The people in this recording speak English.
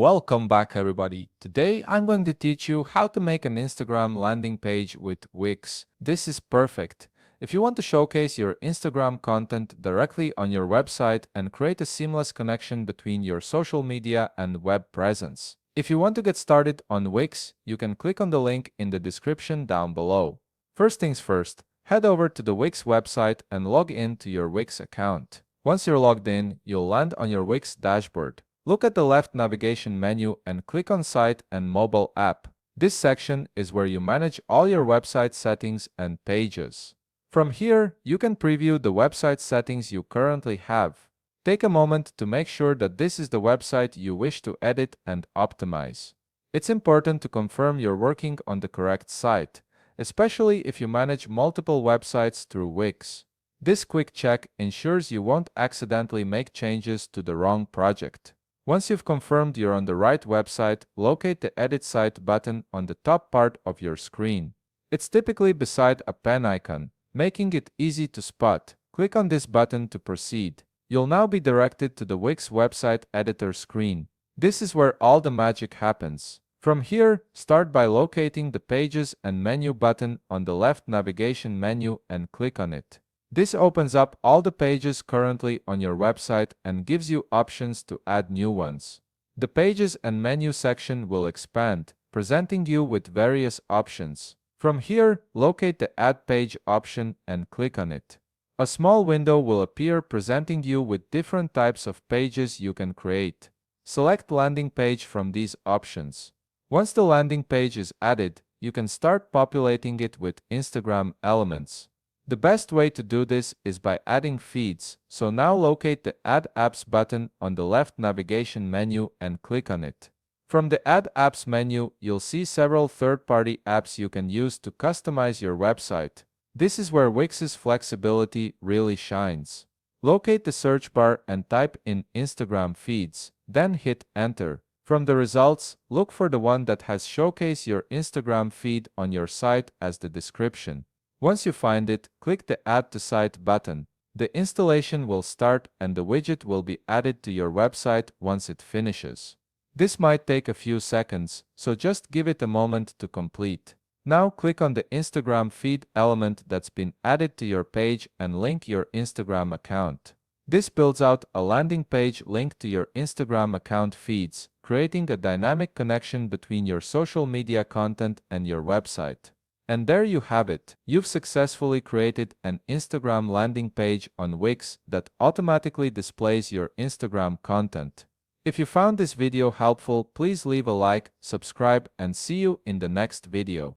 Welcome back, everybody. Today I'm going to teach you how to make an Instagram landing page with Wix. This is perfect if you want to showcase your Instagram content directly on your website and create a seamless connection between your social media and web presence. If you want to get started on Wix, you can click on the link in the description down below. First things first, head over to the Wix website and log in to your Wix account. Once you're logged in, you'll land on your Wix dashboard. Look at the left navigation menu and click on Site and Mobile App. This section is where you manage all your website settings and pages. From here, you can preview the website settings you currently have. Take a moment to make sure that this is the website you wish to edit and optimize. It's important to confirm you're working on the correct site, especially if you manage multiple websites through Wix. This quick check ensures you won't accidentally make changes to the wrong project. Once you've confirmed you're on the right website, locate the Edit Site button on the top part of your screen. It's typically beside a pen icon, making it easy to spot. Click on this button to proceed. You'll now be directed to the Wix website editor screen. This is where all the magic happens. From here, start by locating the Pages and Menu button on the left navigation menu and click on it. This opens up all the pages currently on your website and gives you options to add new ones. The Pages and Menu section will expand, presenting you with various options. From here, locate the Add Page option and click on it. A small window will appear presenting you with different types of pages you can create. Select Landing Page from these options. Once the landing page is added, you can start populating it with Instagram elements. The best way to do this is by adding feeds, so now locate the Add Apps button on the left navigation menu and click on it. From the Add Apps menu, you'll see several third-party apps you can use to customize your website. This is where Wix's flexibility really shines. Locate the search bar and type in Instagram feeds, then hit Enter. From the results, look for the one that has Showcase your Instagram feed on your site as the description. Once you find it, click the Add to Site button. The installation will start and the widget will be added to your website once it finishes. This might take a few seconds, so just give it a moment to complete. Now click on the Instagram feed element that's been added to your page and link your Instagram account. This builds out a landing page linked to your Instagram account feeds, creating a dynamic connection between your social media content and your website. And there you have it. You've successfully created an Instagram landing page on Wix that automatically displays your Instagram content. If you found this video helpful, please leave a like, subscribe, and see you in the next video.